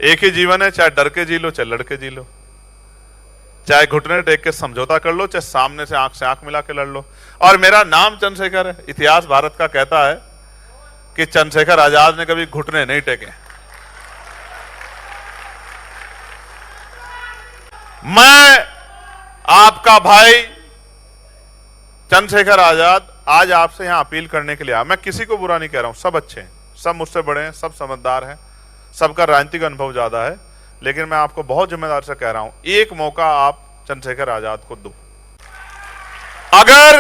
एक ही जीवन है, चाहे डर के जी लो, चाहे लड़ के जी लो, चाहे घुटने टेक के समझौता कर लो, चाहे सामने से आंख मिला के लड़ लो। और मेरा नाम चंद्रशेखर है। इतिहास भारत का कहता है कि चंद्रशेखर आजाद ने कभी घुटने नहीं टेके। मैं आपका भाई चंद्रशेखर आजाद आज आपसे यहां अपील करने के लिए आया। मैं किसी को बुरा नहीं कह रहा हूं, सब अच्छे हैं, सब मुझसे बड़े हैं, सब समझदार हैं, सबका राजनीतिक अनुभव ज्यादा है, लेकिन मैं आपको बहुत जिम्मेदार से कह रहा हूं, एक मौका आप चंद्रशेखर आजाद को दो। अगर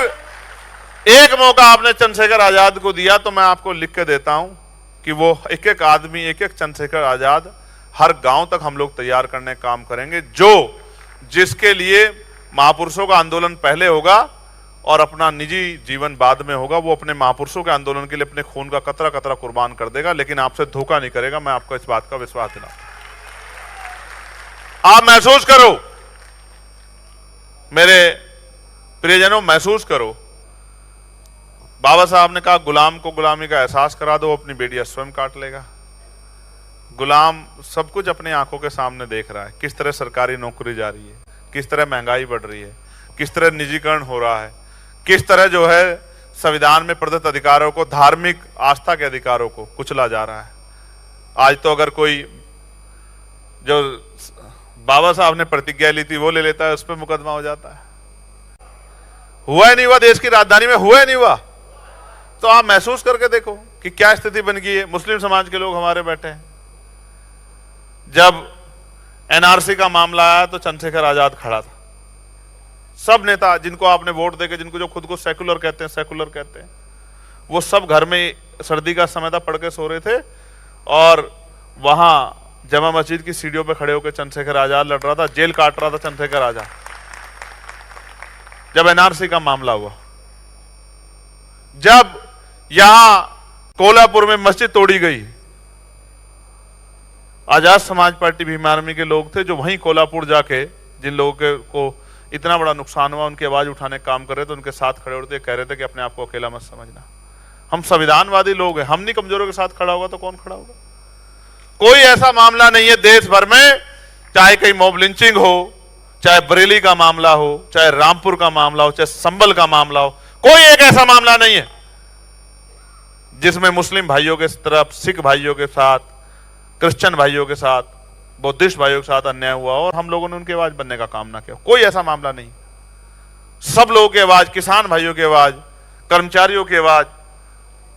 एक मौका आपने चंद्रशेखर आजाद को दिया तो मैं आपको लिख के देता हूं कि वो एक एक आदमी, एक एक चंद्रशेखर आजाद हर गांव तक हम लोग तैयार करने का काम करेंगे, जिसके लिए महापुरुषों का आंदोलन पहले होगा और अपना निजी जीवन बाद में होगा। वो अपने महापुरुषों के आंदोलन के लिए अपने खून का कतरा कतरा कुर्बान कर देगा, लेकिन आपसे धोखा नहीं करेगा। मैं आपको इस बात का विश्वास दिलाता हूं। आप महसूस करो, मेरे प्रियजनों, महसूस करो। बाबा साहब ने कहा गुलाम को गुलामी का एहसास करा दो, अपनी बेटियां स्वयं काट लेगा। गुलाम सब कुछ अपनी आंखों के सामने देख रहा है, किस तरह सरकारी नौकरी जा रही है, किस तरह महंगाई बढ़ रही है, किस तरह निजीकरण हो रहा है, किस तरह जो है संविधान में प्रदत्त अधिकारों को, धार्मिक आस्था के अधिकारों को कुचला जा रहा है। आज तो अगर कोई जो बाबा साहब ने प्रतिज्ञा ली थी वो ले लेता है, उस पर मुकदमा हो जाता है। हुआ ही नहीं हुआ, देश की राजधानी में हुआ ही नहीं हुआ। तो आप महसूस करके देखो कि क्या स्थिति बन गई है। मुस्लिम समाज के लोग हमारे बैठे हैं। जब एनआरसी का मामला आया तो चंद्रशेखर आजाद खड़ा था। सब नेता जिनको आपने वोट देके, जिनको जो खुद को सेकुलर कहते हैं, वो सब घर में सर्दी का समय था, पढ़ के सो रहे थे, और वहां जमा मस्जिद की सीढ़ियों पे खड़े होकर चंद्रशेखर आजाद लड़ रहा था, जेल काट रहा था चंद्रशेखर आजाद। जब एनआरसी का मामला हुआ, जब यहां कोल्हापुर में मस्जिद तोड़ी गई, आजाद समाज पार्टी भीम आर्मी के लोग थे जो वहीं कोल्हापुर जाके, जिन लोगों को इतना बड़ा नुकसान हुआ, उनकी आवाज उठाने का काम कर रहे थे, उनके साथ खड़े होते, कह रहे थे कि अपने आप को अकेला मत समझना, हम संविधानवादी लोग हैं, हम नहीं कमजोरों के साथ खड़ा होगा तो कौन खड़ा होगा। कोई ऐसा मामला नहीं है देश भर में, चाहे कहीं मॉब लिंचिंग हो, चाहे बरेली का मामला हो, चाहे रामपुर का मामला हो, चाहे संभल का मामला हो, कोई एक ऐसा मामला नहीं है जिसमें मुस्लिम भाइयों के तरफ, सिख भाइयों के साथ, क्रिश्चियन भाइयों के साथ, बौद्धिस्ट भाइयों के साथ अन्याय हुआ और हम लोगों ने उनकी आवाज बनने का काम ना किया। कोई ऐसा मामला नहीं। सब लोगों की आवाज, किसान भाइयों की आवाज, कर्मचारियों की आवाज,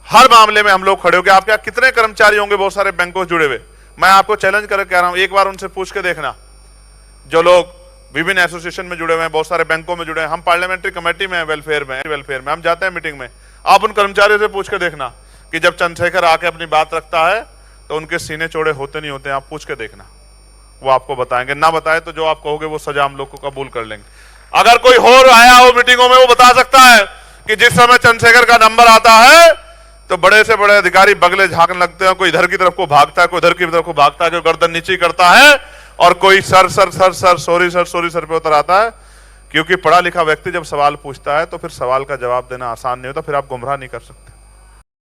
हर मामले में हम लोग खड़े हो गए। आपके यहाँ कितने कर्मचारी होंगे बहुत सारे बैंकों से जुड़े हुए, मैं आपको चैलेंज करके कह रहा हूं, एक बार उनसे पूछ के देखना, जो लोग विभिन्न एसोसिएशन में जुड़े हुए हैं, बहुत सारे बैंकों में जुड़े हैं, हम पार्लियामेंट्री कमेटी में, वेलफेयर में हम जाते हैं मीटिंग में, आप उन कर्मचारियों से पूछ के देखना कि जब चंद्रशेखर आके अपनी बात रखता है तो उनके सीने चौड़े होते नहीं होते, आप पूछ के देखना, वो आपको बताएंगे। ना बताए तो जो आप कहोगे वो सजा हम लोग को कबूल कर लेंगे। अगर कोई और आया हो मीटिंगों में, वो बता सकता है कि जिस समय चंद्रशेखर का नंबर आता है तो बड़े से बड़े अधिकारी बगले झांकने लगते हैं, कोई इधर की तरफ को भागता है, कोई इधर की तरफ को भागता है, कोई गर्दन नीचे करता है और कोई सर सॉरी सर पे उतर आता है। क्योंकि पढ़ा लिखा व्यक्ति जब सवाल पूछता है तो फिर सवाल का जवाब देना आसान नहीं होता, फिर आप गुमराह नहीं कर सकते।